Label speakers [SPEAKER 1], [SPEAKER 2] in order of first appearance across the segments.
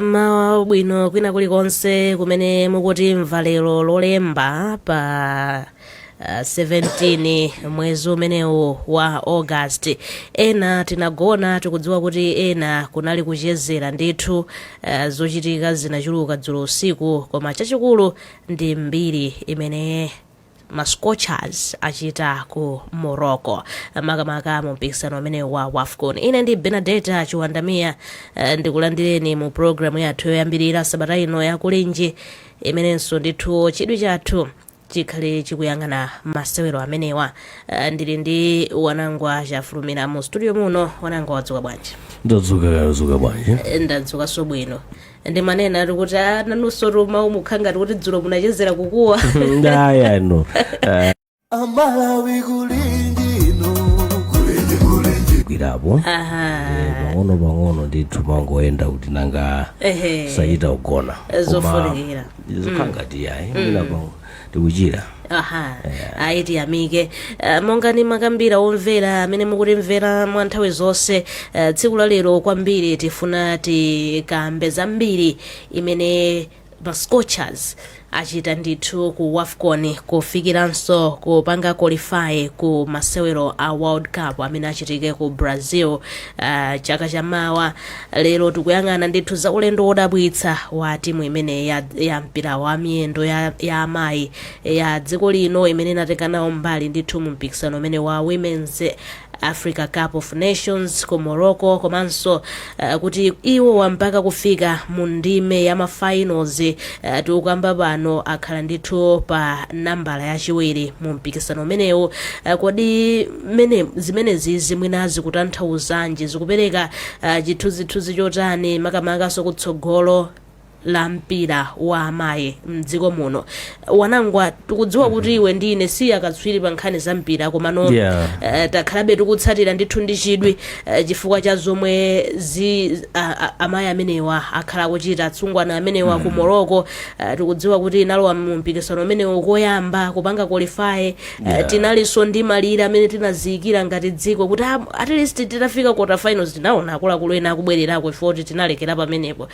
[SPEAKER 1] Bwino kwina kulikonse kumene mukuti mvalero lolemba pa 17 mwezi umenewu wa August. Ena tinagona tikudziwa kuti ena kunali kuchezera ndithu zochitika zinachuluka dzulo usiku, koma chachikulu ndi mbiri imene Scorchers achita ku Morocco makamaka mu mpikisano umene wa WAFCON. Ine ndi Benedetta Chiwandamia, ndikulandireni mu programu yathu yoyambirira sabata ino ya kulinji imenenso ndithu chidwi chathu chikhale chikuyang'ana masewero amenewa. Ndili ndi wanangwa chafulumira mu studio muno. Wanangwa wadzuka bwanji?
[SPEAKER 2] Ndadzuka bwanji.
[SPEAKER 1] Ndadzuka so bwino. Ndi manena ari kuti nanunso ruma umukhanga kuti dzulo munachezera kukuwa.
[SPEAKER 2] Ndaya no.
[SPEAKER 3] Amalawi kulindino
[SPEAKER 2] kwirapo. Pang'ono ndithu mangoenda kuti nanga sayita ugona.
[SPEAKER 1] Zofunikira.
[SPEAKER 2] Zikhangati yayi. Mina pango tikuchira.
[SPEAKER 1] Aiti amike monga ni makambira omvera amene mukutimvera mwa nthawi zonse. Tsiku la lero kwambiri tifuna tikambe zambiri imene Scorchers achita ndithu ku WAFCON kufikiranso kupanga qualify ku masewero a World Cup amene achitike ku Brazil chaka chamawa. Lero tikuyang'ana ndithu za ulendo wodabwitsa wa timu imene ya mpira wa miyendo ya amayi ya dziko lino imene inatenga nawo mbali ndithu mu mpikisano umene wa Women's Africa Cup of Nations ku Morocco, komanso kuti iwo wampaka kufika mu ndime ya mafinals. Tikukamba pano akhala ndithu pa nambala yachiwiri mu mpikisano umenewu. Kodi zimenezi zimwina zikutanthauzanji, zikupereka chithunzithunzi chotani makamakaso kutsogolo la mpira wa amayi mdziko muno? Wanangwa tikudziwa kuti iwe ndine si akatswiri pa nkhani za mpira, komano takhalabe tikutsatira ndithu ndi chidwi chifukwa cha zomwe amayi amenewa akhala kuchita, atsungwana amenewa ku Morocco. Tikudziwa kuti inalowa mu mpikisano umenewu koyamba kupanga qualify. Tinalinso ndi malire amene tinaziyikira ngati dziko kuti at least titafika quarter finals tinaona akuluakulu ena akubwererako ifo kuti tinalekera pamenepo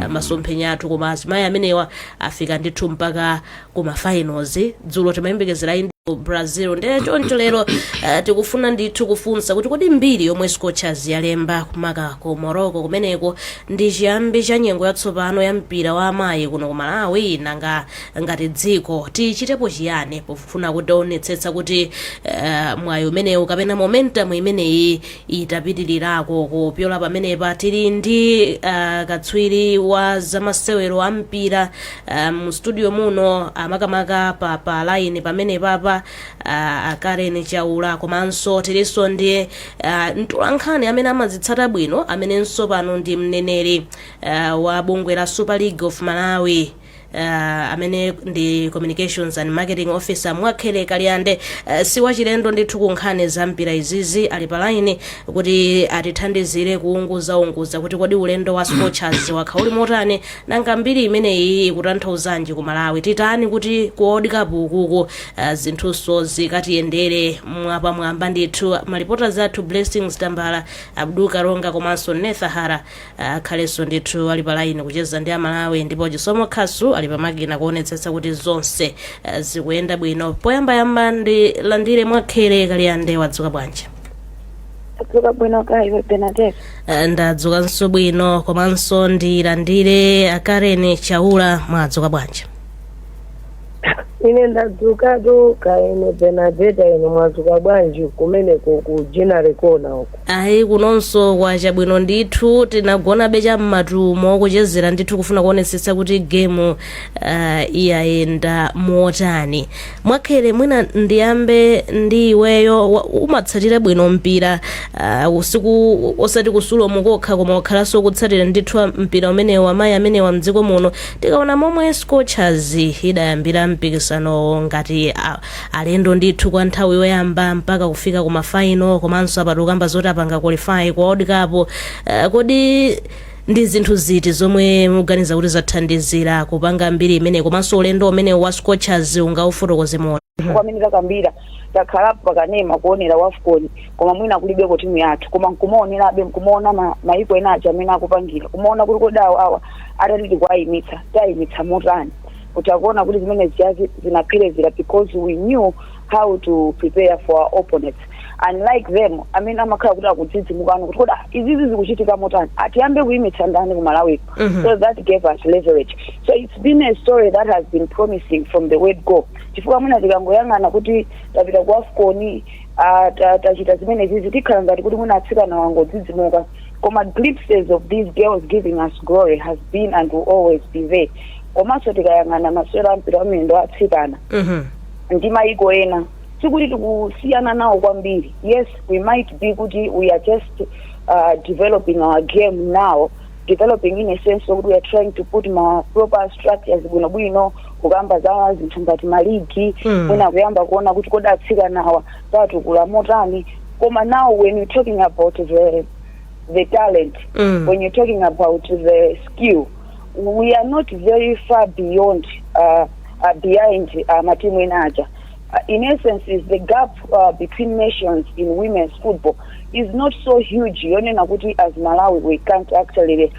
[SPEAKER 1] masomphenya athu, koma azimayi amenewa afika ndithu mpaka kuma finals. Dzulo timayembekezera Brazil. Ndiye choncho lero tikufuna ndithu kufunsa kuti kodi mbiri yomwe Scorchers yalemba kumaka ku Morocco kumeneko ndi chiyambi cha nyengo yatsopano ya mpira wa amayi kuno ku Malawi, nanga ngati dziko tichitepo chiyani pofuna kuonetsetsa kuti mwayi umenewu kapena momentum imeneyi itapitirirako kupyola pamenepa. Tili ndi katswiri wa zamasewero a mpira mu studio muno, makamaka pa line pamene papa Karen Chaula, komanso tilinso ndi mtolankhani amene amadzitsata bwino amenenso pano ndi mneneri wa bungwe la Super League of Malawi amene ndi Communications and Marketing Officer Mwakhele Kaliande. Si wachilendo ndithu ku nkhani za mpira izizi, ali pa line kuti atithandizire kuunguza kuti kodi ulendo wa Scorchers wakhauli motani, nanga mbiri imeneyi ikutanthauzanji ku Malawi. Titani kuti ku World Cup ukuku zinthunso zikatiyendere mwapamwamba ndithu. Malipota zathu Blessings Tambala, Abdul Karonga komanso Nethahara khalenso ndithu ali pa line kucheza ndi Malawi, ndipo Chisomo Khasu ali pamakina kuonetsetsa kuti zonse zikuyenda bwino. Poyamba ndi landire Mwakhele Kaliande, wadzuka bwanji?
[SPEAKER 4] Ndadzuka bwino kaya Benedetta.
[SPEAKER 1] Ndadzukanso bwino, komanso ndi landire Karen Chaula, mwadzuka bwanji?
[SPEAKER 4] Ine ndadzuka ine Benedetta, ine mwadzuka bwanji kumeneko ku General Corner uko?
[SPEAKER 1] Ayi kunonso kwacha bwino ndithu, tinagona becha mmatumo kuchezera ndithu kufuna kuonetsetsa kuti game iyayenda motani. Mwakhele mwina ndiyambe ndi iweyo, umatsatira bwino mpira usiku osati kusulo mukokha koma wakhalanso kutsatira ndithu mpira umenewa amayi amenewa mdziko muno. Tikaona momwe Scorchers idayambira mpikisano ngati alendo ndithu kwa nthawi yoyamba mpaka kufika kuma final, komanso apatukamba zoti apanga qualify ku World Cup. Kodi ndi zinthu ziti zomwe muganiza kuti zathandizira kupanga mbiri imene, komanso ulendo umene wa Scorchers ungaufotokoze moni?
[SPEAKER 4] Kwamene takambira takhalapo pakanema kuonera WAFCON, koma mwina kulibeko timu yathu, koma nkumaonerabe nkumaona maiko enacho amene akupangira, kumaona kuti kodawo awa
[SPEAKER 5] atati tayimitsa motani utakuona kuti zimene zijazi zinaphelezera because we knew how to prepare for our opponents. Unlike them, amakhala kuti akudzidzimukano kuti koda izizi zikuchitika motani atiyambe kuyimitsa ndani kumalawi. So that gave us leverage. So it's been a story that has been promising from the word go. Chifukwa mwina tikangoyang'ana kuti tapita ku AFCON tachita zimene zizi tikhala ngati kuti mwina atsikana wangodzidzimuka. Koma glimpses of these girls giving us glory has been and will always be there. Komanso tikayang'ana masewera ampira wamiyendo atsikana ndi maiko ena sikuti tikusiyana nawo kwambiri. Yes, we might be kuti we are just developing our game now, developing in a sense that we are trying to put more proper structures bwinobwino kugamba za zinthu ngati maligi mwina kuyamba kuona kuti koda atsikana awa tatukula motani. Koma now when you're talking about the talent, when you're talking about the skill, we are not very far beyond behind matimu enaja. In essence, is the gap between nations in women's football is not so huge. Yonena kuti as Malawi we can't actually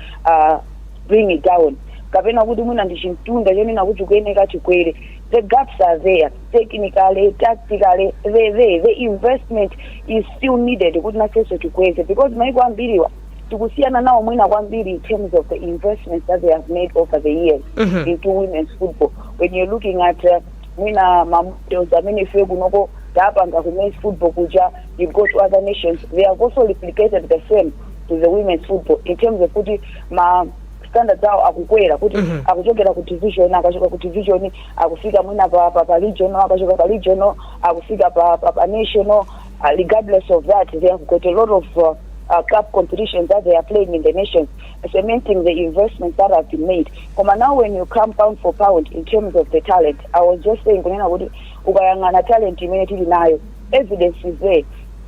[SPEAKER 5] bring it down. Kapena kuti mwina ndichintunda yonena kuti kuyeneka chikwere. The gaps are there, technically, tactically, the investment is still needed kuti naseso chikweze because maiko ambiriwa tikusiyana nawo mwina kwambiri in terms of the investments that they have made over the years into women's football. When you're looking at mwina models amene ife kunoko tapanga ku men's football kuja, you go to other nations, they have also replicated the same to the women's football in terms of kuti standards awo akukwera kuti akuchokera ku division akachoka ku division akufika mwina pa regional akachoka pa regional akufika pa national. Regardless of that, they have got a lot of cup competitions that they are playing in the nations, cementing the investments that have been made. Now when you come pound for pound in terms of the talent, I was just saying ukayangana talent imene nayo, evidence is there.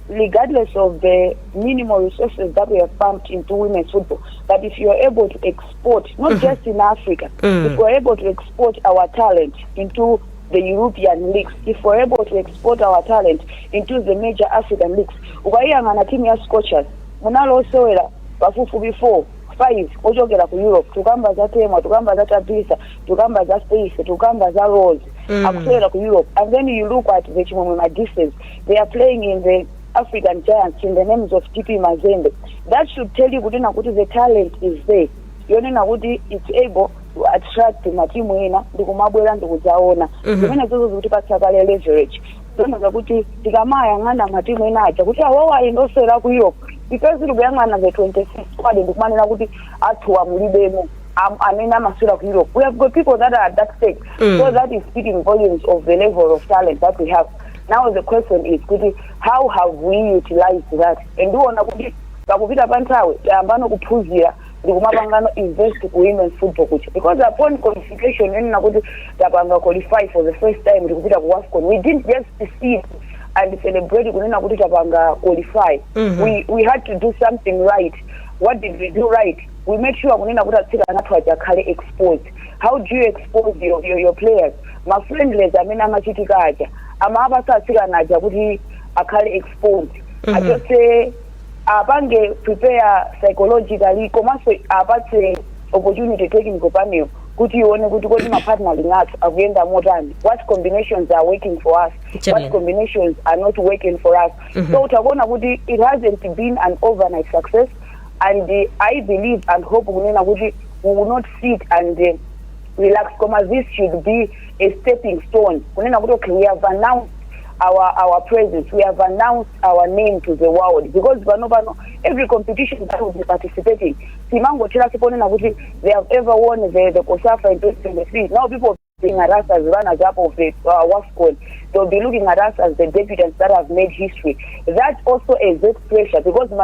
[SPEAKER 5] Regardless of the minimal resources that we have pumped into women's football, but if you are able to export, not just in Africa, if we are able to export our talent into the European leagues, if we're able to export our talent into the major African leagues, ukayangana team ya Scorchers munalosewera bafufu before 5 ochokera ku Europe, tukamba za Tema, tukamba za Tabisa, tukamba za Space, tukamba za Rose, akusewera ku Europe. And then you look at the Chimwemwe Magicians, they are playing in the African Giants in the names of TP Mazembe. That should tell you kuti the talent is there. Yonena kuti it's able to attract matimu ena ndikumabwera ndikudzaona zimene zozo zikutipatsa kale leverage. Zonoza kuti tikamayang'ana matimu ena aja kuti awawo ayendosera ku Europe because tikuyang'ana the 26 squad ndikumanena kuti athuwa mulibemo amene amaswera ku Europe. We have got people that are at that stage, so that is speaking volumes of the level of talent that we have. Now the question is kuti how have we utilized that? And ndiwona kuti pakupita panthawe tayambano kuphunzira ndikumapangano invest ku women's football kucha because upon qualification enena kuti tapanga qualify for the first time ndikupita ku AFCON, we didn't just see and celebrate kunena kuti tapanga qualify. We had to do something right. What did we do right? We made sure kunena kuti atsikana athu ajakhale exposed. How do you expose your players? My friendless amene amachitika aja amapasa atsikana aja kuti akhale exposed. I just say apange prepare psychologically komanso apatse opportunity technical panel kuti ione kuti kodi mapartnering athu akuyenda motani, what combinations are working for us, what combinations are not working for us. So utakuona kuti it hasn't been an overnight success, and I believe and hope kunena kuti we will not sit and relax. This should be a stepping stone kunena kuti okay, we have announced our presence, we have announced our name to the world, because every competition that will be participating, they have ever won the COSAFA in 2023. Now people are looking at us as runners up of the WAFCON. They'll be looking at us as the debutants that have made history. That also exerts pressure because they'll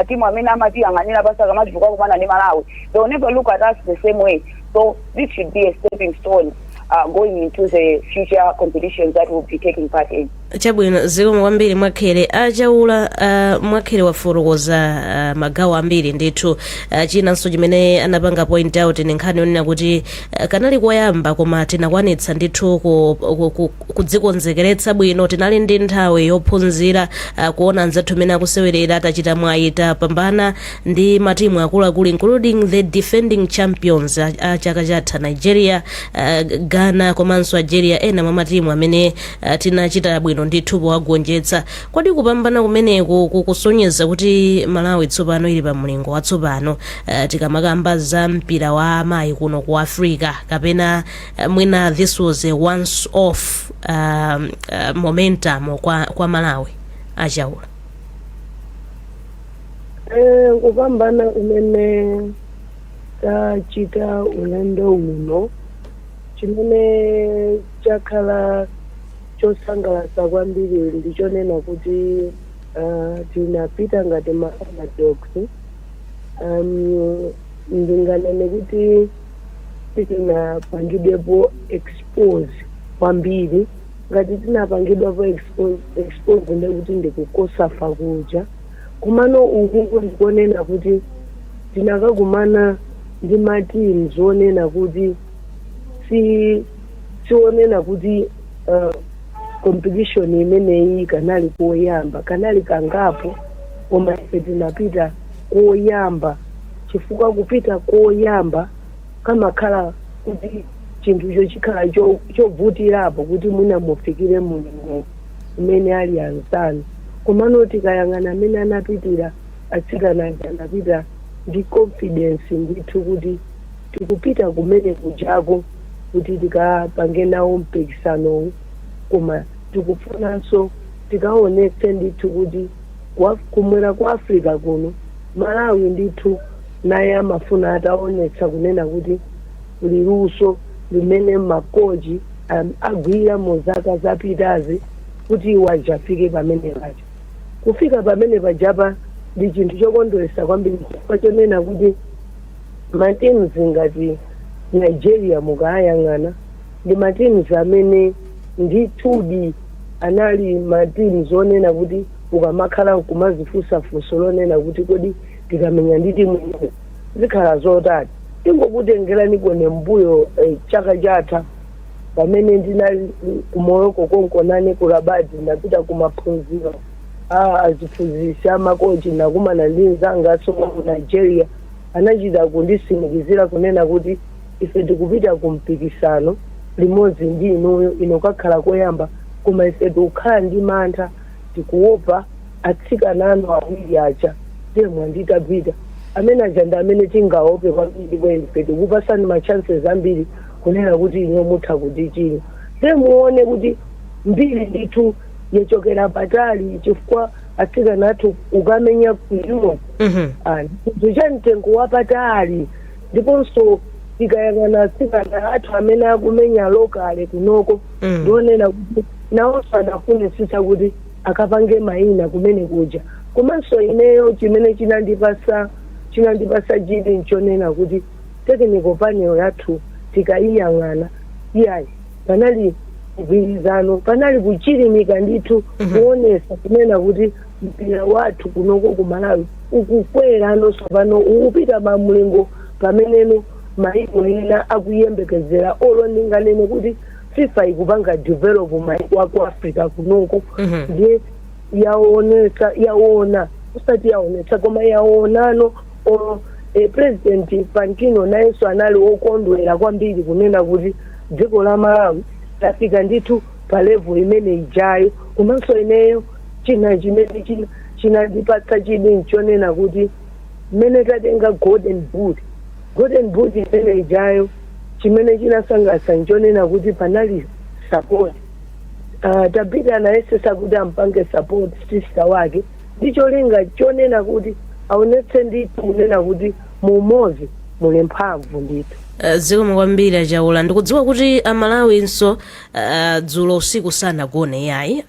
[SPEAKER 5] never look at us the same way. So this should be a stepping stone going into the future competitions that we'll be taking part in.
[SPEAKER 1] chabwino zikomo kwambiri Mwakhele achaula Mwakhele wafotokoza magawo ambiri ndithu chinanso chimene anapanga point out ni nkhani yonena kuti kanali koyamba koma tinakwanitsa ndithu kudzikonzekeretsa bwino tinali ndi nthawi yophunzira kuona anzathu amene akusewerera atachita mwayi tapambana ndi matimu akuluakulu including the defending champions a chaka chatha Nigeria, Ghana komanso Algeria, ena mwa matimu amene tinachita bwino ndithu powagonjetsa. Kodi kupambana kumeneku kukusonyeza kuti Malawi tsopano ili pa mlingo watsopano tikamakamba za mpira wa amayi kuno ku Africa kapena mwina this was a once off momentum kwa Malawi achaula?
[SPEAKER 4] Kupambana umene tachita ulendo uno chimene chakhala chosangalatsa kwambiri ndichonena kuti tinapita ngati ma-underdogs. Ndinganene kuti tinapangidwepo expose kwambiri, ngati tinapangidwapo expose ndekuti ndikukosafa kuja kumano uku ndikonena kuti tinakakumana ndi matimu zonena kuti sionena kuti competition imeneyi kanali koyamba, kanali kangapo koma ife tinapita koyamba chifukwa kupita koyamba kamakhala kuti chinthucho chikhala chovutirapo kuti mwina mufikire mulungu umene ali anzanu. Komano tikayang'ana amene anapitira atsikana anapita ndi confidence ndithu kuti tikupita kumene kujako kuti tikapange nawo mpikisanowu, koma tikufunanso tikaonetse ndithu kuti kumwera kwa Africa kuno Malawi ndithu naye amafuna ataonetsa kunena kuti liluso limene makochi agwira mu zaka zapitazi kuti iwo ajafike pamene paja. Kufika pamene pajapa ndi chinthu chokondweretsa kwambiri chifukwa chonena kuti matimu ngati Nigeria mukayang'ana ndi matimu amene ndithudi anali matimu zonena kuti ukamakhala kumazifunsafunso lonena kuti kodi tikamenya ndi timu ino zikhala zotani. Tingokutengerani kone mbuyo chaka chatha pamene ndinali ku Morocco konkonane ku Rabat ndapita kumaphunziro aziphunzitsi amakochi nakumana ndi nzanga asoma ku Nigeria anachita kundisimikizira kunena kuti ife tikupita kumpikisano limodzi ndi inuyo inokakhala koyamba, koma ife tikukhala ndi mantha tikuopa atsikana anu awiri aja temwe nditapita amene ajanda amene tingaope kwambiri kwa ife tikupasani machances ambiri kunena kuti ino mutha kuti chino muone kuti mbiri ndithu yachokera patali chifukwa atsikana athu ukamenya kuno ndichamtengo wapatali. Ndiponso tikayang'ana atsikana athu amene akumenya lokale kunoko ndionena kuti nawonso adafunisisa kuti akapange mayina kumene kuja. Komanso ineyo chimene chinandipasa chidwi nchonena kuti technical panel yathu tikayiyang'ana iyayi panali mgwirizano, panali kuchirimika ndithu kuonesa kunena kuti mpira wathu kunoko ku Malawi ukukwera nonso pano ukupita mamlingo pameneno maiko ena akuyembekezera olonenganene kuti FIFA ikupanga develop maiko aku Africa kunoko ndiye yaona usati yaonetsa koma yaonano President Infantino nayenso anali okondwera kwambiri kunena kuti dziko la Malawi lafika ndithu pa level imene ijayo. Komanso ineyo china chimene chinandipatsa chidwi nchonena kuti mmene tatenga golden boot imene ijayo chimene chinasangalatsa nchonena kuti panali support. Tapita anayesesa kuti ampange support sister wake ndicholinga chonena kuti aonetse ndithu kunena kuti mumozi muli mphamvu ndithu.
[SPEAKER 1] zikomo kwambiri achaula ndikudziwa kuti amalawinso dzulo usiku sanagone yayi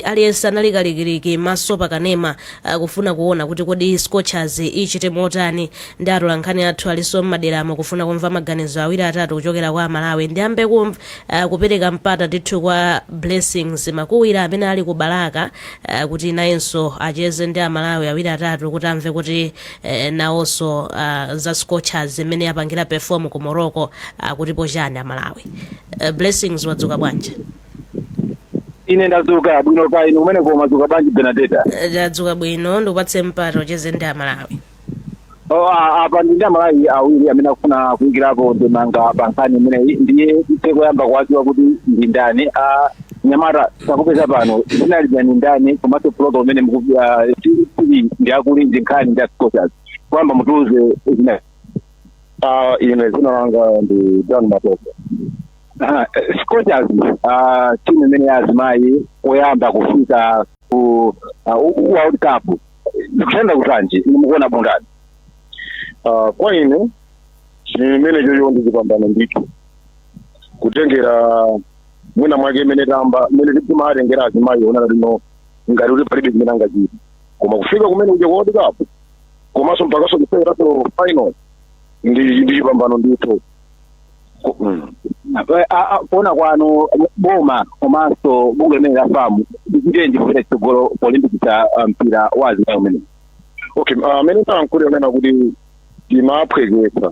[SPEAKER 1] aliyense anali kalikiliki maso pakanema kufuna kuona kuti kodi Scorchers ichite motani ndi atolankhani athu alinso m'maderamo kufuna kumva maganizo awiri atatu kuchokera kwa Amalawi ndiyambe kupereka mpata ndithu kwa Blessings Makuwira amene ali ku Balaka kuti nayenso acheze ndi Amalawi awiri atatu kuti amve kuti nawonso za Scorchers imene yapangira perform ku Morocco kuti pochani Amalawi. Blessings wadzuka bwanji?
[SPEAKER 6] Ine ndadzuka bwino ka ine umene koma dzuka bwanji Benedetta?
[SPEAKER 1] Ndadzuka bwino ndikupatse mpata ucheze ndi Amalawi.
[SPEAKER 6] Apa ndi Amalawi awiri amene akufuna kuyikirapo ndemanga pankhani imene ndiye tekoyamba kuwadziwa kuti ndi ndani. Nyamata takupeza pano inali ndi ndani komanso program umene ndi akuli ndi nkhani ndi Scorchers kwamba mutuze zina ine zina langa ndi Don Matoka. Scorchers timu imene yazimayi oyamba kufika ku World Cup ndikushanda kutanji mukuona bundani
[SPEAKER 7] kwa ine chimene choyo ndizipambana ndithu kutengera mwina mwake imene tamba imene timatengera azimayi ona lino ngati uli palibe zimene angachita koma kufika kumene kuja ku World Cup komanso mpakaso kuseweraso final ndi chipambano ndithu.
[SPEAKER 6] Kuona kwanu boma komanso bunge limene lafamu ndikuti kupita chitsogolo Olympics cha mpira wa azimayi umene.
[SPEAKER 7] Okay, amene tankuli onena kuti timaphwekesa.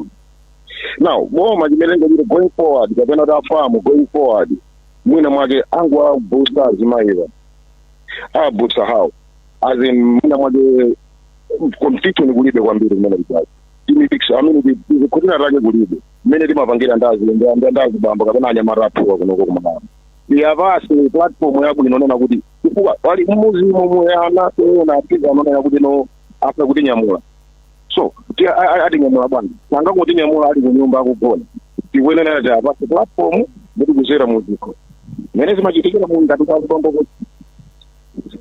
[SPEAKER 7] Now, boma chimene ngachita going forward kapena kuti afamu going forward mwina mwake angu abusa azimayiwa abusa how as in mwina mwake competition kulibe kwambiri kumene lijazi kutina take kulibe mmene timapangira ndazi bamba kapena anyamarapuwa kunoko kumalamu iyavasi platform yabwino inonena kuti chifukwa pali mmuzimu muyanaona atiza anonena kuti no afuna kuti nyamula so ati nyamula bwana sanga kuti nyamula ali kunyumba akugona tikuyenera cha apasi platform kuti kuzera muziko mmene zimachitikira mu ngati kwamboko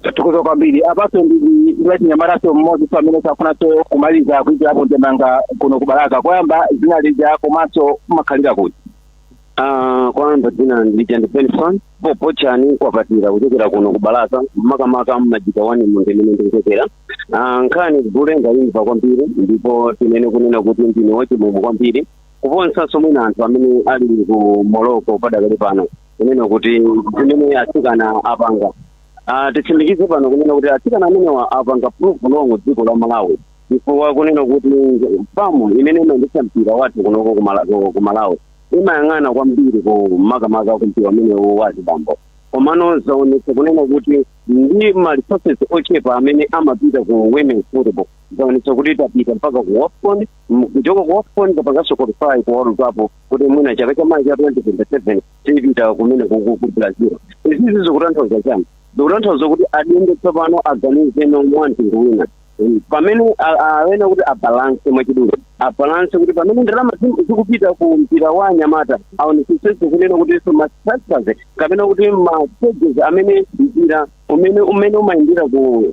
[SPEAKER 7] tatukuza kwambiri apaso ndi nyamaraso mmodzi pamene safuna so kumaliza kuitirapo ndemanga kuno kubalaka kwamba zinalija komanso makhalira kuti
[SPEAKER 8] kwamba dzina ndija ndi Benson popo chani kwapatira kuchokera kuno kubalaka makamaka mmajika wani mungemene ndikuchokera nkhani kulenga imva kwambiri ndipo tinene kunena kuti ndine wachimumu kwambiri kuponsanso mwina anthu amene ali ku Morocco padakali pano kunena kuti zimene atsikana apanga tichimikize pano kunena kuti atsikana amenewa apanga proof longo dziko la Malawi chifukwa kunena kuti famu imene imayendetsa mpira wathu kunoko ku Malawi imayang'ana kwambiri ku makamaka kumpira amene wazibambo komano zaonetsa kunena kuti ndi ma-resources ochepa amene amapita ku women's football zaonetsa kuti tapita mpaka ku WAFCON kuchoka ku WAFCON kapanganso qualify ku World Cup kuti mwina chaka cha mayi cha 2027 tipita kumene ku Brazil. Izi zikutanthauza chani zikutanthauza kuti adinde tsopano aganize nomwanti kuwina pamene awena kuti abalance mwachidule abalance kuti pamene ndalama zikupita ku mpira wa anyamata aonesese kunena kuti so ma-structures kapena kuti ma-stages amene mpira umene umayendera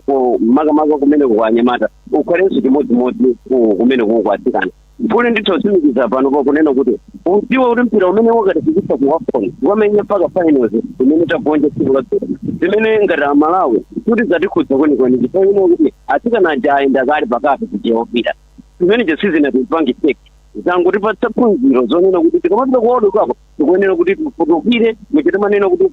[SPEAKER 8] ku makamaka kumene ku anyamata ukhalenso chimodzimodzi kumene kukwatsikana puli nditosimikiza pano pakunena kuti udziwa kuti mpira umene wakatifikisa ku WAFCON wamenya mpaka finals imene tagonja tsiku la dzulo zimene ngati Amalawi kuti zatikhudza kwenikweni chifukwa ino kuti atsikana aja ayenda kale pakati kujeopita zimene chesizina tipange seki zangotipatsa phunziro zonena kuti tikamapita ku World Cup tikuyenera kuti tifutukire muchite manena kuti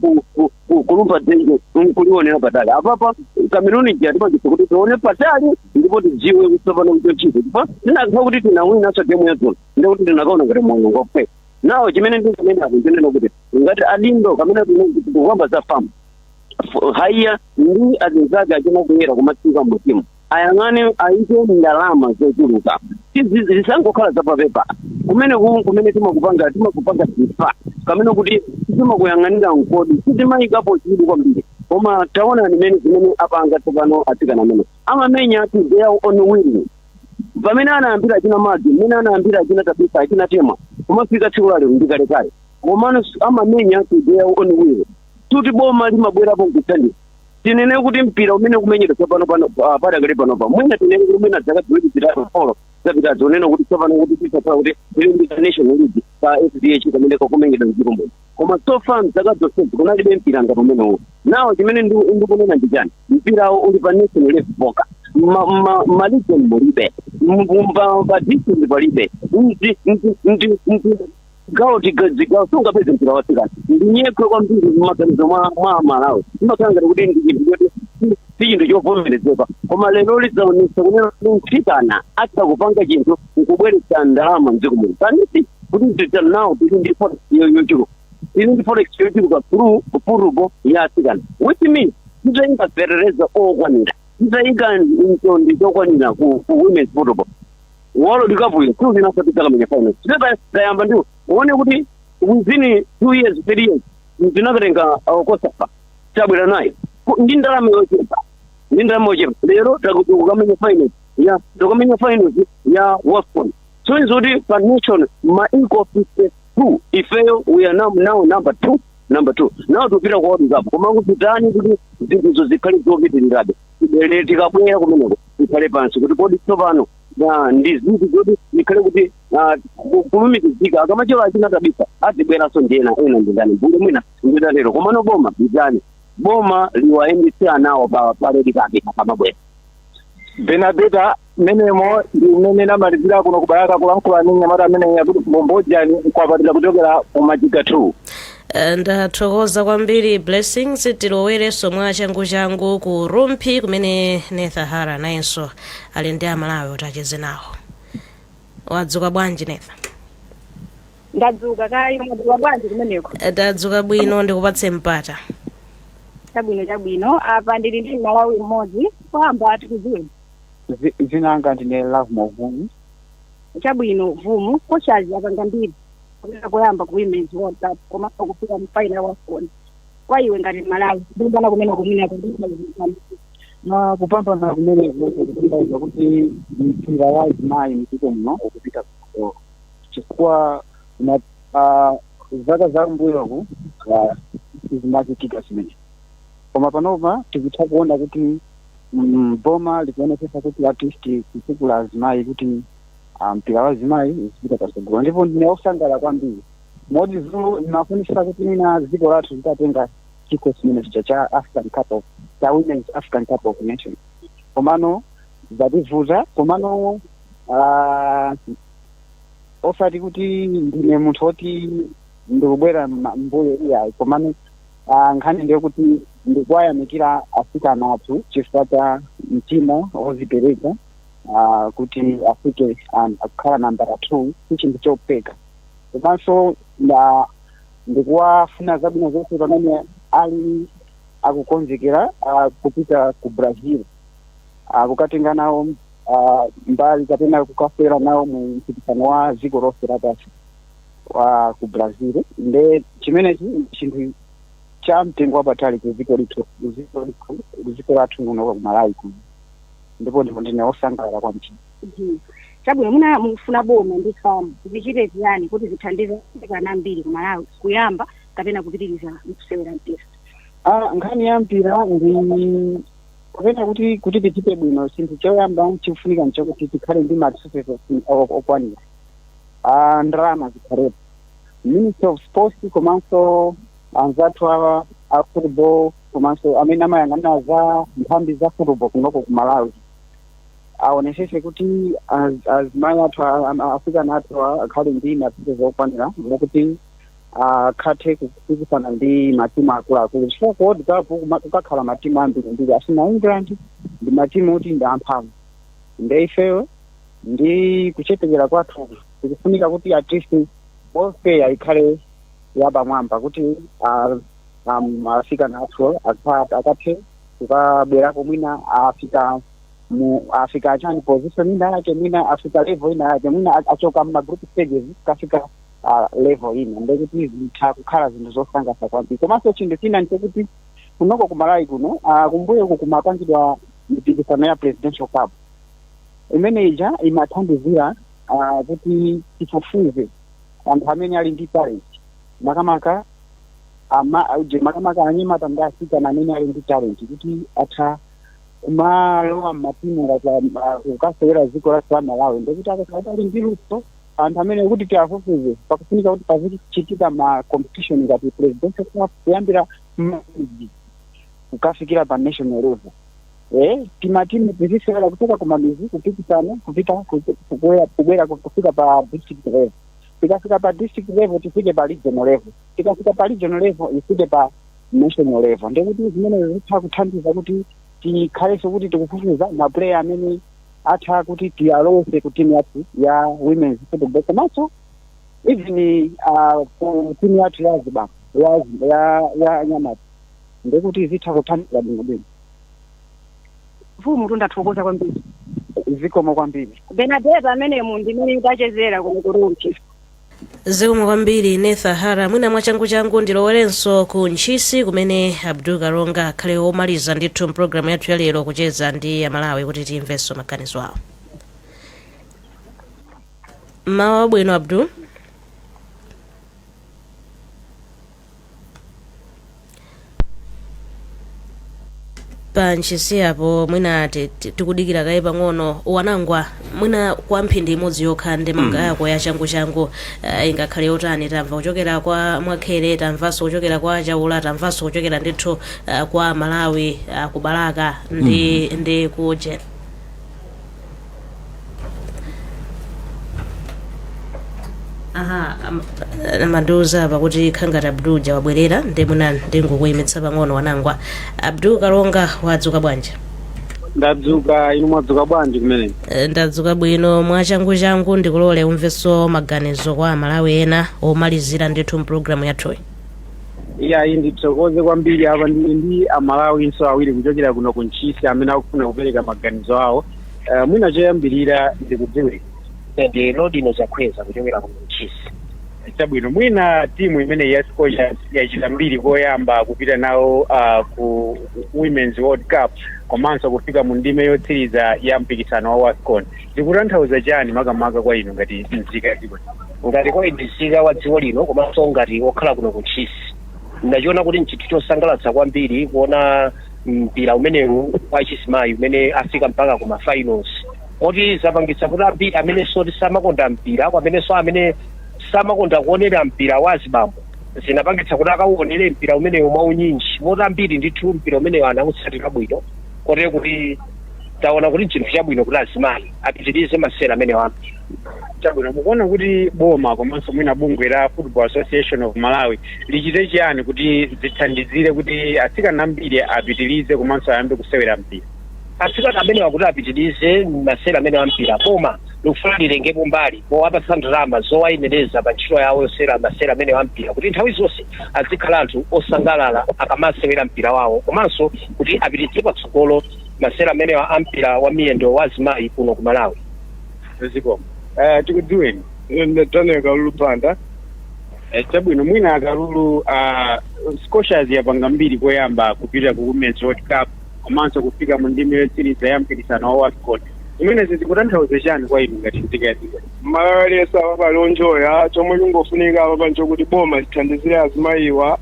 [SPEAKER 8] kulumba dzenje kulionera patali apapa Cameroon ija tipangisa kuti tione patali ndipo tijiwe kutsopano kutochita chifukwa tinakha kuti tinawinaso gemu yadzulo ndikuti tinakaona ngati mulungu wakupheka nawo chimene ndinena kunena kuti ngati adindo kamene tikuyamba za famu haiya ndi azinzake achimabwera kumatsika mutimu ayang'ane aite ndalama zochuluka zisangokhala zapapepa kumene timakupanga sifa kamene kuti timakuyang'anira nkodi timayikapo chidwi kwambiri koma taona nimene zimene apanga tsopano atsikana amene amamenya to their own will pamene anayambira achina madzi mmene anayambira achina tapisa achina tema kumafika tsiku lalo ndikalekale komano amamenya to their own will tuti boma limabwerapo mkuthandisa tinene kuti mpira umene kumenyera tsopano padakali panopa mwina tinene kuti mwina dzaka ziwiri zitatu folo zapita zonena kuti tsopano kuti tisapha kuti ili ndi national league pa FDH pamene kakumengedwa mdziko muno koma so far mzaka zonsezi kunalibe mpira ngati umenewo nawo chimene ndikunena ndi chani mpirawo uli pa national level poka maligen mulibe pa district palibe gawo tigazigawo sungapeze mpira wasikana ndinyekwe kwambiri mumaganizo mwa Malawi imakhala ngati kuti ndi chinthu chovomerezeka koma lero lidzaonesa kunena mtsikana atha kupanga chinthu nkubweretsa ndalama mdziko muno kanisi kuti nditanawo tili ndi forex yochuluka tili ndi forex yochuluka through football ya atsikana which means titayingaperereza okwanira titayika ntondi zokwanira ku women's football World Cup uyu tuzinasapitaka mwenye finals tayamba ndiwo uone kuti within 2 years 3 years ndinakatenga kosafa tabwera nayo ndi ndalama yochepa lero takukamenya finals ya tukamenya finals ya WAFCON so izoti pa nation ma equal 52 ifeyo we are now number 2 now tupita kwa World Cup koma kutani kuti zinthu zikhale zopitirirabe tikabwera kumeneko tikhale pansi kuti kodi tsopano ndi zinthu zoti zikhale kuti kulumikizika akamachero achina kabisa azibweranso ndiyena ena ndindani mbule mwina ndidatero komano boma bizani boma liwayendetse anawo pa red carpet pamabwera
[SPEAKER 6] Benadeta menemo mene namalizira kuno kubayaka kulankhula ni nyamata amene yakuti mbomboja kwapatira kuchokera kumajika 2
[SPEAKER 1] ndathokoza kwambiri Blessings tilowerenso mwa changu ku Rumpi kumene Netha Hara nayenso ali ndi Amalawi utacheze nawo wadzuka bwanji Netha?
[SPEAKER 9] Ndadzuka kai mwadzuka bwanji kumeneko?
[SPEAKER 1] Ndadzuka bwino ndikupatse mpata.
[SPEAKER 9] Chabwino apa ndili ndi Malawi mmodzi kwamba tikudziwe.
[SPEAKER 10] Zinanga ndine Love Movumu.
[SPEAKER 9] Chabwino Vumu kochazi apanga mbiri kupita kuyamba ku Women's World Cup koma kufika mfaina wa WAFCON. Kwa iwe ngati Malawi ndibana kumene
[SPEAKER 10] na kupambana kumene kulipa kuti mpira wa zimayi mdziko muno ukupita chifukwa na zaka za mbuyoku zimachitika zimene koma panopa tikutha kuona kuti boma likuonekesa kuti artist kusiku la zimayi kuti mpira wa zimayi uzipita patsogolo ndipo ndine osangala kwambiri modi zulu nafunisa kuti mina dziko lathu litatenga chiko chimene cha African Cup of the Women's African Cup of Nations komano zativuta komano osati kuti ndine munthu oti ndikubwera mbuyo iya komano nkhani ndiyo kuti ndikuwayamikira asikana athu chifukwa cha mtima wozipereka kuti afike akukhala nambala 2 chinthu chopeka komanso ndikuwafuna zabwino zonse pamene ali akukonzekera kupita ku Brazil kukatenga nawo mbali kapena kukafera nawo mu mpikisano wa dziko lonse lapansi ku Brazil nde chimenechi chinthu cha mtengo wapatali ku dziko lathu muno ku Malawi ndipo ndine osangala kwambiri.
[SPEAKER 9] Chabwino muna mufuna boma ndi famu zichite ziyani kuti zithandize kana mbiri ku Malawi kuyamba kapena kupitiriza kusewera mpira.
[SPEAKER 10] Nkhani ya mpira ndi kapena kuti tichite bwino chinthu choyamba chikufunika nchokuti tikhale ndi maresources okwanira ndalama zikhalepo Minister of Sports komanso anzathu a football komanso amene amayang'anira za nthambi za football kunoko ku Malawi aonesese kuti azimayi athu asikana athu akhale ndi maresources okwanira mokuti akhathe kupikisana ndi matimu akuluakulu chifukwa World Cup kukakhala matimu ambiri asina England ndi matimu oti ndi amphamvu nde ifeyo ndi kuchetekera kwathu tikufunika kuti at least welfare ikhale yapamwamba kuti asikana athu akathe kukabwerako mwina afika achani position ina yake mwina afika level ina yake mwina achoka group stages kafika level ina ndekuti zitakukhala zinthu zosangalatsa kwambiri komanso chinthu china nchekuti kunoko ku Malawi kuno kumbuyo kumapangidwa mipikisano ya Presidential Cup imene ija imathandizira kuti tifufuze anthu amene ali ndi talent makamaka anyamata ndi asikana amene ali ndi talent kuti atha kumalowa mmatimu kukasewera dziko la Malawi ndikuti akakhala ali ndi luso anthu amene kuti tiafufuze pakufunika kuti pazichitika ma competition ngati presidential cup kuyambira mmidzi kukafikira pa national level. Timatimu tizisewera kutoka kumamizi kupikisana kupita kubwera kufika pa district level. Tikafika pa district level tifike pa regional level. Tikafika pa regional level ifike pa national level. Ndikuti zimene zitha kuthandiza kuti tikhaleso kuti tikufufuza maplayer amene atha kuti tiyalose ku timu yathu ya women's football komanso even ku timu yathu ya Zimbabwe ya Nyamata ndikuti zitha kuthandiza bwinobwino.
[SPEAKER 9] Mfumu tundathokoza kwambiri.
[SPEAKER 10] Zikomo kwambiri.
[SPEAKER 9] Benadeta amene ndimene ndachezera kunokuruchi.
[SPEAKER 1] Zikomo kwambiri Netha Hara mwina mwachangu ndilowerenso ku Ntchisi kumene Abdul Karonga akhale omaliza ndithu mpulogalamu yathu ya lero kucheza ndi Amalawi kuti timvenso maganizo awo. Mawa abwino Abdul. Pa Ntchisi apo mwina tikudikira kaye pang'ono wanangwa mwina kwa mphindi imodzi yokha ndi manga yako ya changu ingakhale yotani tamva kuchokera kwa Mwakhere tamvanso kuchokera kwa Chaula tamvanso kuchokera ndithu kwa Malawi kubalaka ndi kuje. Manduza pakuti khangati Abdul jawabwerera ndi mwina ndingokuyimitsa pang'ono wanangwa. Abdul Karonga wadzuka bwanji?
[SPEAKER 10] Ndadzuka, inu mwadzuka bwanji kumene?
[SPEAKER 1] Ndadzuka bwino mwachangu ndikulole umvenso maganizo kwa Malawi ena omalizira ndithu mpulogalamu yathuyi.
[SPEAKER 10] Iyi ndithokoze kwambiri apa ndi Amalawi inso awiri kuchokera kuno ku Ntchisi amene akufuna kupereka maganizo awo. Mwina choyambirira ndikudziwika
[SPEAKER 11] ndi Lodino Zakweza kuchokera ku Ntchisi.
[SPEAKER 10] Chabwino mwina timu imene ya Scorchers yachita mbiri koyamba kupita nawo ku Women's World Cup komanso kufika mu ndime yotsiriza ya mpikisano wa WAFCON. Ndikutanthauza chani makamaka kwa inu ngati nzika ya dziko?
[SPEAKER 11] Ngati kwa nzika wa dziko lino komanso ngati okhala kuno ku Ntchisi. Ndachiona kuti nchinthu chosangalatsa kwambiri kuona mpira umenewu wa chisimayi umene afika mpaka ku mafinals. Oti zapangitsa kuti ambiri amene soti samakonda mpira kwamenenso amene samakonda kuonera mpira wa Zimbabwe zinapangitsa kuti akauonere mpira umenewu mwaunyinji moti ambiri ndithu mpira umenewu anautsatira bwino kotero kuti taona kuti chinthu chabwino kuti azimayi apitirize masera amenewo ambiri.
[SPEAKER 10] Chabwino mukuona kuti boma komanso mwina bungwe la Football Association of Malawi lichite chiyani kuti zithandizire kuti atsikana ambiri apitirize komanso ayambe kusewera mpira?
[SPEAKER 11] Atsikana amene wakuti apitirize masera amene wampira koma likufuna lilengepo mbali powapatsa ndalama zowayenereza pa ntchito yawo yosera masera amene wampira kuti nthawi zonse azikhala anthu osangalala akamasewera mpira wawo komanso kuti apitirize patsogolo masera amene ampira wa miyendo wa azimayi kuno ku Malawi.
[SPEAKER 10] Zikomo. Tikudziweni.
[SPEAKER 7] Nditane Kalulu Panda.
[SPEAKER 10] Chabwino mwina Kalulu Scorchers yapanga mbiri koyamba kupita ku Women's World Cup komanso kufika mu ndime yotsiriza ya mpikisano wa WAFCON. Imene zikutanthauza chani kwa inu ngati nzika ya dziko?
[SPEAKER 7] Malawi esa palonjoya chomwe chingofunika apa nchokuti boma lithandizire azimayiwa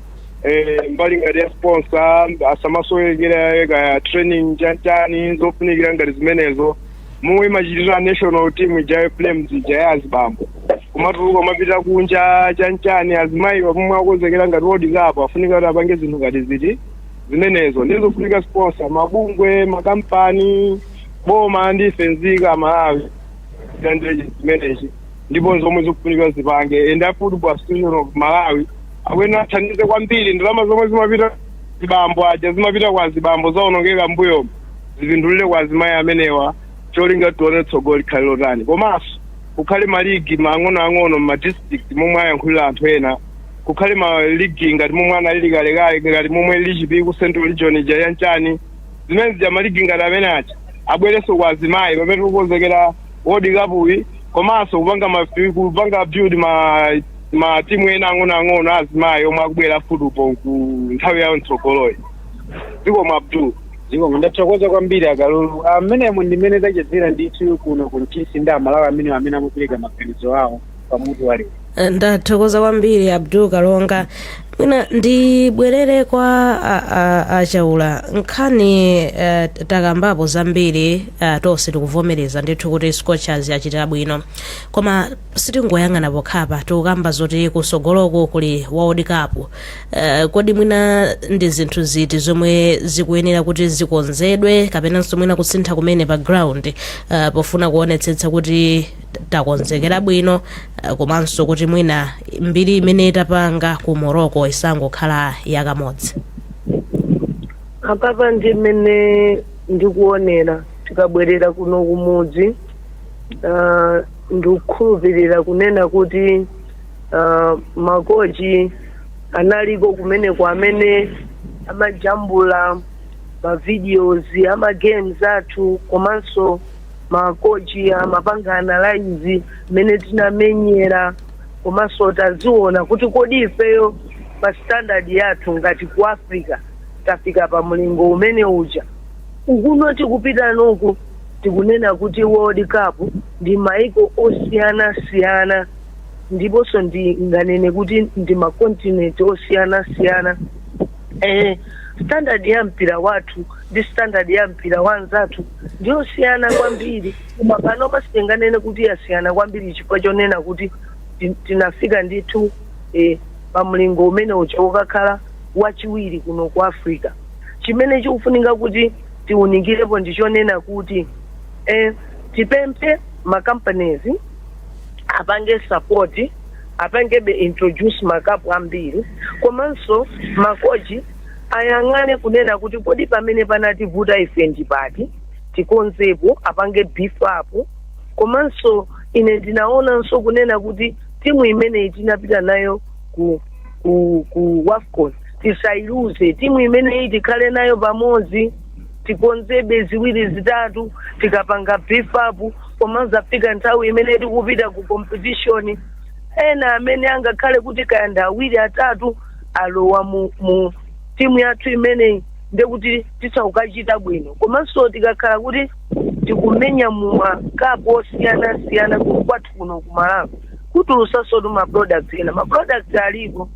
[SPEAKER 7] mbali ngati ya sponsor asamasoyekera eka training chantani zofunikira ngati zimenezo momwe machitira national team ja Flames ja Zimbabwe kumatuluka mapita kunja chanchani azimayiwa pomwe akonzekera ngati World Cup afunika kuti apange zinthu ngati ziti zimenezo ndizofunika sponsor mabungwe makampani boma ndife nzika Malawi ndandire zimenezo ndipo zomwe zikufunika zipange and Football Association of Malawi akwena athandize kwambiri ndalama zomwe zimapita Zimbabwe aja zimapita kwa Zimbabwe zaonongeka mbuyo zipindulire kwa azimayi amenewa cholinga tione tsogolo likhale lotani komanso kukhale maligi mang'onoang'ono madistrict momwe ayankhulira anthu ena kukhale maligi ngati momwe analili kalekale ngati momwe lichipi ku Central Region ija yanchani zimene zija maligi ngati amene aja abwerenso kwa azimayi pamene tikukonzekera World Cup uyi komanso kupanga build ma timu ena ang'onoang'ono azimayi omwe akubwera football ku nthawi yawo mtsogoloyi. Zikomo Abdul.
[SPEAKER 10] Zikomo ndathokoza kwambiri Kalulu. Amenemo ndimene tachezera ndithu kuno ku Ntchisi ndi Amalawi amene amupereka maganizo awo pamutu wale.
[SPEAKER 1] Ndathokoza kwambiri Abdul Kalonga. Mwina ndibwerere kwa achaula nkhani takambapo zambiri tonse tikuvomereza ndithu kuti Scorchers yachitira bwino, koma sitingoyang'ana pokhapa tikukamba zoti kusogoloko kuli World Cup. Kodi mwina ndi zinthu ziti zomwe zikuyenera kuti zikonzedwe kapenanso mwina kusintha kumene pa ground pofuna kuonetsetsa kuti takonzekera bwino, komanso kuti mwina mbiri imene tapanga ku Morocco isangokhala yakamodzi?
[SPEAKER 4] Apapa ndimene ndikuonera tikabwerera kuno kumudzi, ndikukhulupirira kunena kuti makochi analiko kumeneko amene amajambula mavideos amagames athu, komanso makochi amapanga analyze mene tinamenyera, komanso taziona kuti kodi ifeyo pa standard yathu ngati ku Africa tafika pa mlingo umene uja. Ukuno tikupita noku tikunena kuti World Cup ndi maiko osiyana-siyana, ndiponso nganene kuti ndi makontinenti osiyana-siyana. Standard ya mpira wathu ndi standard ya mpira wanzathu ndiyosiyana kwambiri, koma pano pasitinganene kuti yasiyana kwambiri chifukwa chonena kuti tinafika ndithu pa mlingo umene uja ukakhala wachiwiri kuno ku Africa. Chimene chikufunika kuti tiunikirepo ndichonena kuti tipemphe companies apange support, apangebe introduce makapu ambiri, komanso makochi ayang'ane kunena kuti kodi pamene panativuta ife ndipati tikonzepo, apange beef up. Komanso ine ndinaonanso kunena kuti timu imene tinapita nayo ku WAFCON tisailuze, timu imene tikhale nayo pamodzi, tikonzebe ziwiri zitatu, tikapanga beef up, komanso afika nthawi imene tikupita ku competition ena amene angakhale kuti kayanda awiri atatu alowa mu timu yathu imene ndekuti tisakukachita bwino. Komanso tikakhala kuti tikumenya mu makapu osiyana-siyana kwathu kuno ku Malawi, kutulusaso ma products ena, ma products aliko,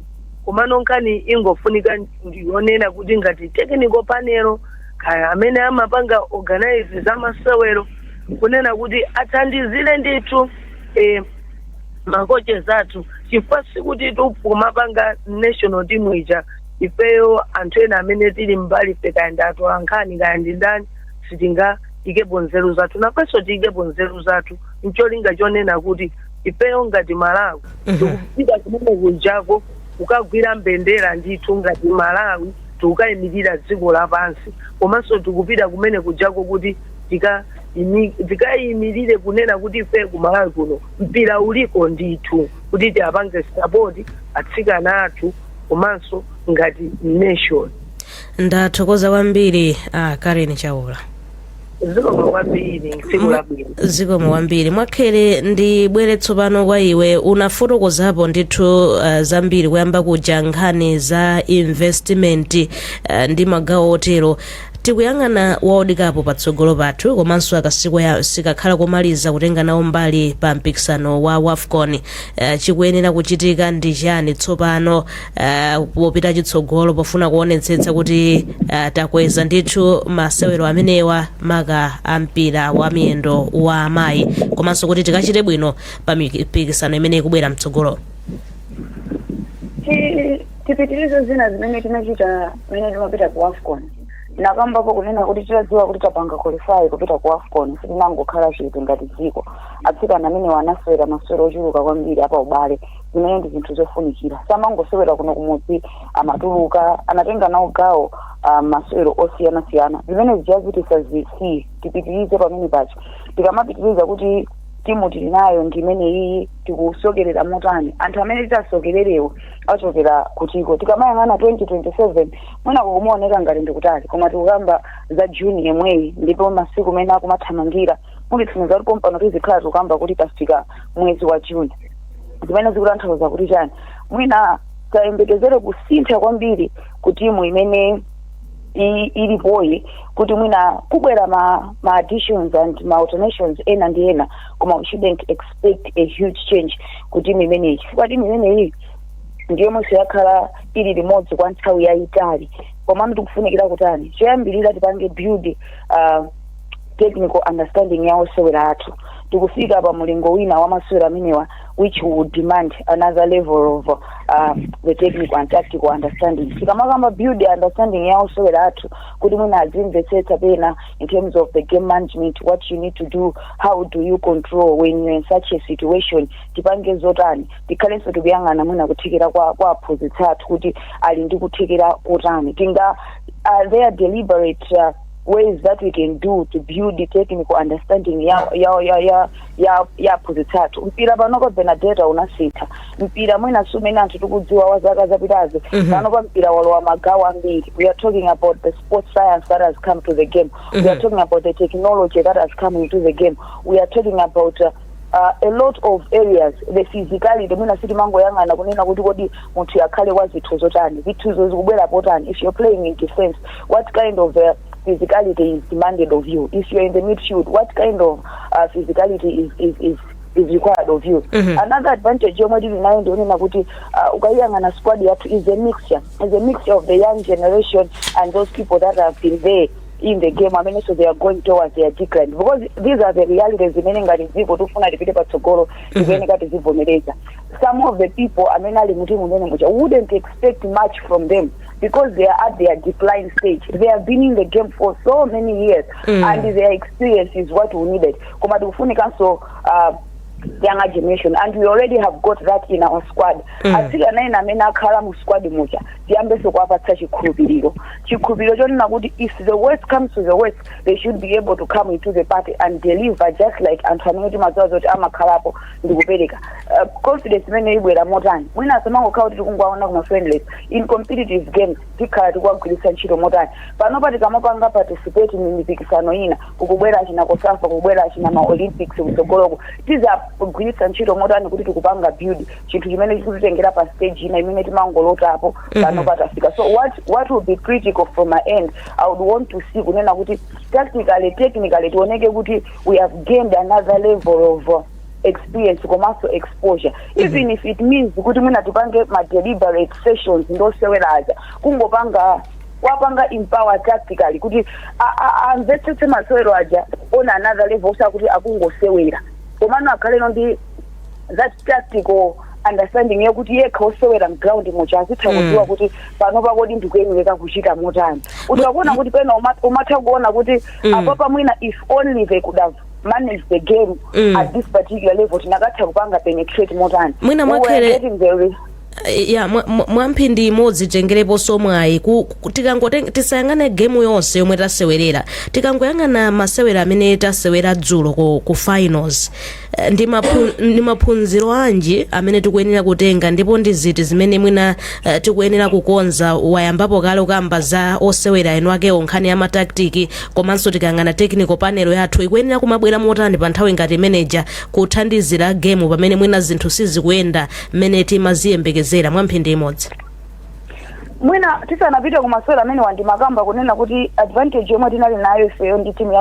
[SPEAKER 4] koma nonkhani ingofunika ndionena kuti ngati technical panel kaya amene amapanga organize zamasewero kunena kuti athandizire ndithu makoches athu, chifukwa sikuti kumapanga national team ija ifeyo anthu ena amene tili mbali pekaenda atolankhani kaya ndi ndani sitinga ikepo nzeru zathu, nafenso tikepo nzeru zathu ncholinga chonena kuti ifeyo ngati Malawi tikupita kumene kunjako kukagwira mbendera ndithu ngati Malawi tikukayimirira dziko lapansi, komanso tikupita kumene kunjako kuti tikayimirire kunena kuti ife ku Malawi kuno mpira uliko ndithu kuti tiapange support atsikana athu komanso ngati nation.
[SPEAKER 1] Ndathokoza kwambiri Karen Chaula.
[SPEAKER 4] Zikomo
[SPEAKER 1] kwambiri. Mwakhere ndibwere tsopano kwa iwe, unafotokozapo ndithu zambiri kuyamba kuja nkhani za investment ndi magawo otero. Tikuyang'ana World Cup patsogolo pathu, komanso sikakhala komaliza kutenga nawo mbali pa mpikisano wa WAFCON. Chikuyenera kuchitika ndi chani tsopano popita chitsogolo pofuna kuonetsetsa kuti takweza ndithu masewero amenewa maka ampira wa miyendo wa amayi, komanso kuti tikachite bwino pa mipikisano imene ikubwera mtsogolo?
[SPEAKER 5] Tipitilizo zina zimene tinachita mene timapita ku WAFCON. Nakambapo kunena kuti titadziwa kuti tapanga qualify kupita ku WAFCON, sitinangokhala chete ngati dziko. Atsikana amene wanasewera masewero ochuluka kwambiri apa ubale, zimene ndi zinthu zofunikira. Samangosewera kuno kumudzi amatuluka, anatenga nawo gawo masewero osiyana-siyana. Zimene zijazitisa zisi tipitilize pamene pacho. Tikamapitiliza kuti timu tili nayo ndimene iyi tikusokerera motani, anthu amene titasokererewo achokera kutiko. Tikamayang'ana 2027 mwina kumuoneka ngati ndikutali, koma tikukamba za June yemweyi ndipo masiku mene akumathamangira mulitsimiza kuti pompano tizikhala tikukamba kuti pasifika mwezi wa June. Zimene zikutanthauza kuti chani, mwina tayembekezere kusintha kwambiri ku timu imene ilipoyi kuti mwina kubwera ma additions and ma alternations ena ndi ena, koma we shouldn't expect a huge change kuti imeneyi, chifukwa imeneyi ndiyo mose yakhala ili limodzi kwa nthawi yayitali. Koma tikufunikira kutani choyambirira tipange build technical understanding ya osewera athu, tikufika pa mulingo wina wa masewera amenewa which would demand another level of the technical and tactical understanding. Tikamakamba build understanding ya osewera athu kuti mwina azimvetsetsa pena in terms of the game management, what you need to do, how do you control when you're in such a situation, tipange zotani, tikhalenso tikuyang'ana mwina kuthekera kwa aphunzitsi athu kuti ali ndi kuthekera kotani. There are deliberate ways that we can do to build the technical understanding ya aphunzitsi athu. Mpira panopa Benedetta unasitha, mpira mwina sumene anthu tikudziwa wa zaka zapitazo, panopa mpira walowa magawo ambiri. We are talking about the sports science that has come to the game. We are talking about the technology that has come into the game. We are talking about a lot of areas, the physicality. Mwina siti mango yang'ana kunena kuti kodi munthu yakhale kwa zithu zotani, zithu zikubwera potani. If you're playing in defense, what kind of physicality is demanded of you? If you're in the midfield, what kind of physicality is required of you? Another advantage yomwe tili nayo ndionena kuti ukayang'ana squad yathu is a mixture of the young generation and those people that have been there in the game. I mean, so they are going towards their decline, because these are the realities remaining ngati zipo tufuna tipite patsogolo timene kati zivomereza. Some of the people amenali mutimu mene mucha wouldn't expect much from them because they are at their decline stage. They have been in the game for so many years and their experience is what we needed. Koma tikufunika so younger generation, and we already have got that in our squad. Asika naina amene akhala mu squad mucha tiyambeso kuwapatsa chikhulupiriro chonena kuti if the worst comes to the worst, they should be able to come into the party and deliver just like anthu amene timadziwa zoti amakhalapo ndikupereka confidence imene ibwera motani. Mwina asamangokhala kuti tikungwaona kuma friendlies in competitive games tikhala tikuwagwiritsa ntchito motani. Panopa tikamapanga participate mipikisano ina, kukubwera achina kosafa, kukubwera achina ma Olympics kutsogoloko, kugwiritsa ntchito motani kuti tikupanga build chinthu chimene chikutitengera pa stage ina imene timangolotapo panopa tafika. So what would be critical from my end, I would want to see kunena kuti technically tioneke kuti we have gained another level of experience komanso exposure, even if it means kuti mwina tipange ma deliberate sessions ndoseweraza kungopanga wapanga empower tactically kuti amvetsetse masewero aja on another level sakuti akungosewera komano akhale ndi that tactical understanding yokuti yekha osewera mground mocha azitha kudziwa kuti panopa kodi ndikuyenera kuchita motani. Utakuona kuti pena umatha kuona kuti apapa mwina if only they could have managed the game at this particular level tinakatha kupanga penetrate motani.
[SPEAKER 1] Mwina mwakhele ya mwamphindi imodzi tengerepo somwayi tisayang'ane game yonse yomwe tasewerera, tikangoyang'ana masewera amene tasewera dzulo ku finals, ndi maphunziro anji amene tikuyenera kutenga ndipo ndi ziti zimene mwina tikuyenera kukonza. Wayambapo kale ukamba za osewera enu ake onkhani ya mataktiki, komanso tikayang'ana technical panel yathu ikuyenera kumabwera motani pa nthawi ngati manager kuthandizira game pamene mwina zinthu sizikuyenda mmene timaziyembekezera. Mwamphindi imodzi
[SPEAKER 5] mwina tisanapita kumasewera amene wandimakamba kunena kuti advantage yomwe tinali nayo ifeyo ndi timu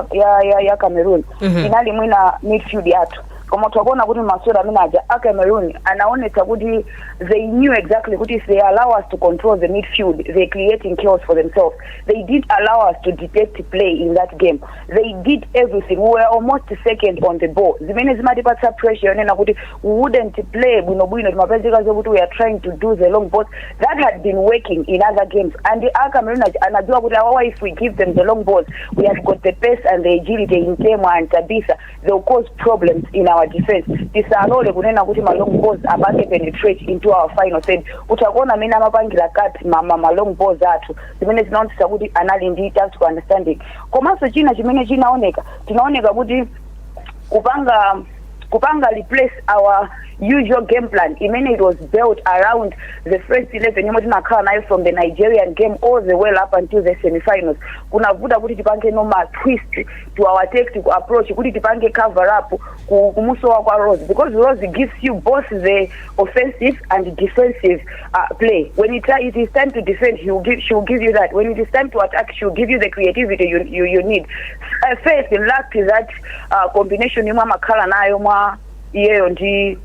[SPEAKER 5] ya Cameroon inali mwina midfield yathu. Koma twakuona kuti masewera amene aja a Cameroon anaonetsa kuti they knew exactly kuti if they allow us to control the midfield, they're creating chaos for themselves. They did allow us to dictate play in that game. They did everything. We were almost second on the ball. Zimene zimatipatsa pressure yonena kuti we wouldn't play bwinobwino timapezeka zokuti we are trying to do the long balls that had been working in other games. And the Cameroon anadziwa kuti if we give them the long balls, we have got the pace and the agility in Tema and Tabitha. They'll cause problems in our defense. Tisalole kunena kuti ma long balls abake penetrate into our final third. Utakuona mina mapangira kati ma long balls athu zimene zinaonetsa kuti anali ndi tactical understanding. Komanso china chimene tinaoneka kuti kupanga replace our usual game plan. It was built around the first 11 from the Nigerian game all the way up until the semi-finals. Kunavuta kuti tipange normal twist to our tactical approach, kuti tipange cover up kumuso wa Rose, because Rose gives you both the offensive and defensive play. When it is time to defend, she will give you that. When it is time to attack, she will give you the creativity you need. First, luck is that combination yuma makala nayo mwa yeyo ndi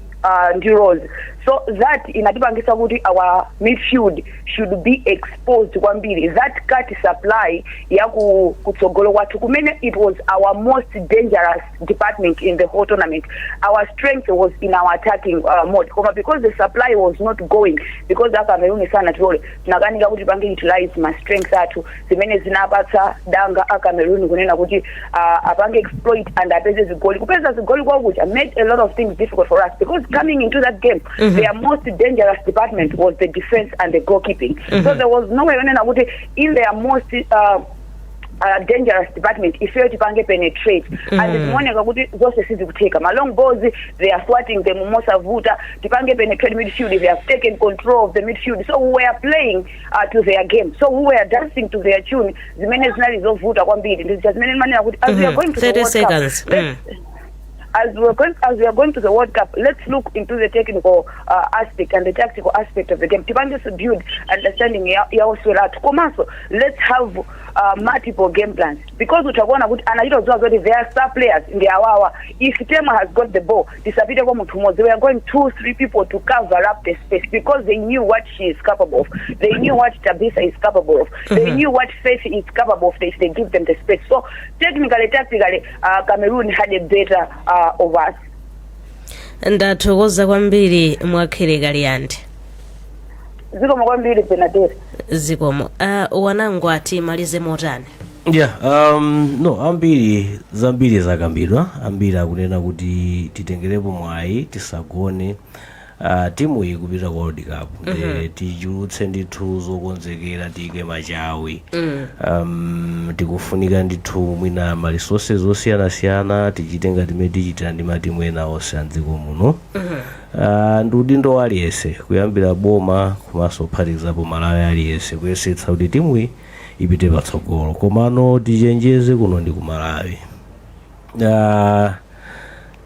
[SPEAKER 5] Rose. So that inatipangisa kuti our midfield should be exposed kwambiri. That cut supply ya kutsogolo kwathu kumene it was our most dangerous department in the whole tournament. Our strength was in our attacking mode. Because the supply was not going, because Cameroon sana tole tunakanika kuti pange utilize my strengths athu zimene zinapatsa danga Cameroon kunena kuti apange exploit and apeze zigoli. Kupeza zigoli kwakuja made a lot of things difficult for us, because coming into that game their most dangerous department was the defense and the goalkeeping. So there was no way in their most dangerous department if you tipange penetrate and this morning akuti zose sizi kuteka malong balls they are swatting them mosavuta tipange penetrate midfield, they have taken control of the midfield, so we were playing to their game, so we were dancing to their tune zimene zinali zovuta kwambiri. This just many money akuti as we are going to 30 seconds as we are going to the World Cup, let's look into the technical aspect and the tactical aspect of the game. Tipange build understanding ya oswelatu. Komaso, let's have multiple game plans, because utakuona kuti anachitozoa zoti there are star players in the awawa. If Tema has got the ball, disapite kwa mtu mmoja, we are going 2-3 people to cover up the space, because they knew what she is capable of. They knew what Tabisa is capable of. They knew what Faith is capable of if they give them the space. So technically, tactically, Cameroon had a better of us.
[SPEAKER 1] Ndathokoza kwambiri Mwakhele Galiande.
[SPEAKER 5] Zikomo kwambiri Benadette.
[SPEAKER 1] Zikomo. Wanangu ati malize motani.
[SPEAKER 2] No, ambiri zambiri zakambidwa, ambiri akunena kuti titengerepo mwayi tisagone timu iyi kupita kwa World Cup. Tichulutse ndithu zokonzekera tike machawi. Tikufunika ndithu mwina ma resources osiyana-siyana tichitenga timene tichitira ndi matimu ena onse andziko muno. Ndi udindo aliyense kuyambira boma komanso kuphatikizapo Malawi aliyense kuyesetsa kuti timu iyi ipite patsogolo, komano tichenjeze kuno ndi ku Malawi.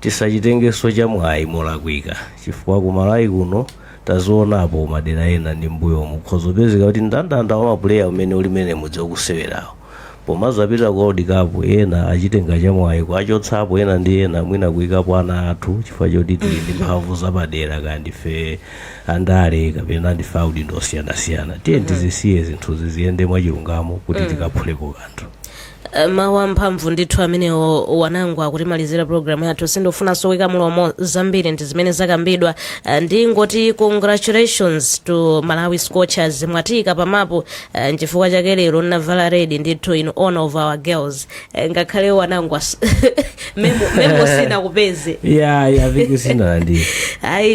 [SPEAKER 2] Tisachitengeso cha mwayi molakwika, chifukwa ku Malawi kuno tazionapo madera ena ndi mbuyo mukhozopezeka kuti ndandanda wa mapuleya umene ulimene mudzi wakusewerawo pomazapita ku World Cup ena achitenga cha mwayi kwachotsapo ena ndi ena mwina kuyikapo ana athu chifukwa choti tili ndi mphamvu zapadera kandi fe andale kapena ndife audindo osiyana-siyana. Tiye tizisiye zinthu ziziyende mwachilungamo kuti tikaphulepo kanthu.
[SPEAKER 1] Mawu amphamvu ndithu amenewo wanangu akutimalizira programu yathu. Sindofuna soweka mulomo zambiri ndi zimene zakambidwa, ndingoti congratulations to Malawi Scorchers, mwatika pamapo nchifukwa chake lero navala red ndithu in honor of our girls. Ngakhale wanangu membo sina kupeze
[SPEAKER 2] I think sina ndi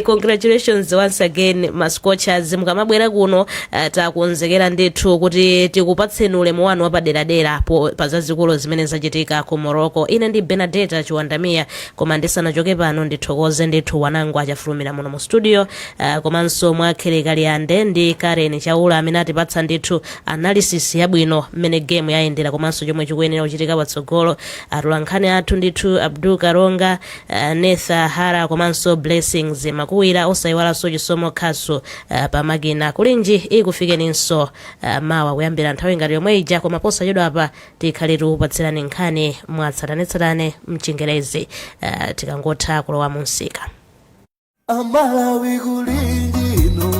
[SPEAKER 1] congratulations once again ma Scorchers, mukamabwera kuno takonzekera ndithu kuti tikupatseni ulemu wanu wapadera-dera pazazikulu zimene zachitika ku Morocco. Ine ndi Benadetta Chiwandamia, koma ndisanachoke pano ndithokoze ndithu wanangu achafulumira muno mu studio, komanso Mwakhele Galiande ndi Karen Chaula amene atipatsa ndithu analysis yabwino mmene game yayendera komanso chomwe chikuyenera kuchitika patsogolo. Atulankhani athu ndithu Abdul Karonga, Netha Hara komanso Blessings Makuwira, osayiwalanso Chisomo Khasu pamakina. Kulinji ikufikeninso mawa kuyambira nthawi ngati yomwe ija, koma posachedwa apa tikhale tikupatsirani nkhani mwatsatanetsatane mchingerezi tikangotha kulowa munsika.
[SPEAKER 3] Amalawi kulinji no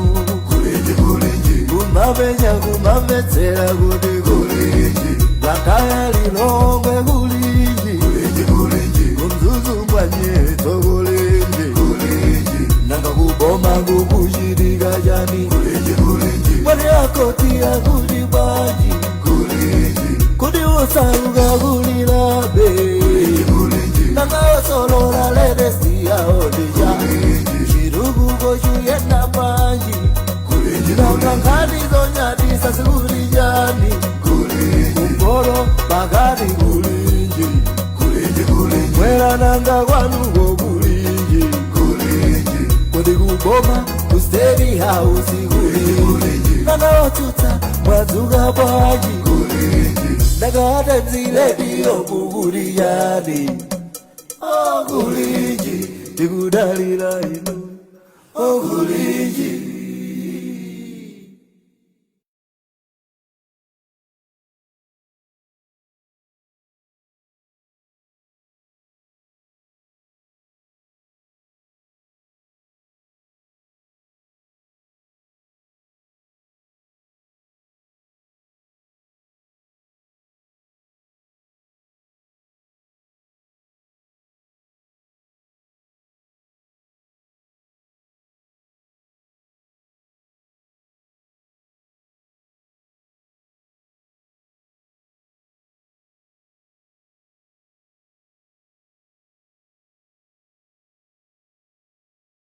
[SPEAKER 3] kulinji kumavetsera kuti kulinji lakaya lilongwe kulinji kumzuzu mbwanyeto kulinji nanga kuboma kukuchitika chani mwani akotia kuti bwanji kuti usaruka kulilabe nanga osolora ledesiya odija chirukuko chuyenda panji nanga nkhani zonyatisa sikulijani kumbolo pakati kulinji mwera nanga kwanuko kulinji kodi kuboma kustedi house kulinji nanaotuta mwadzuka bwanji kulinji ndakawata ziredio kukuliyani kulinji tikudalira inu kulinji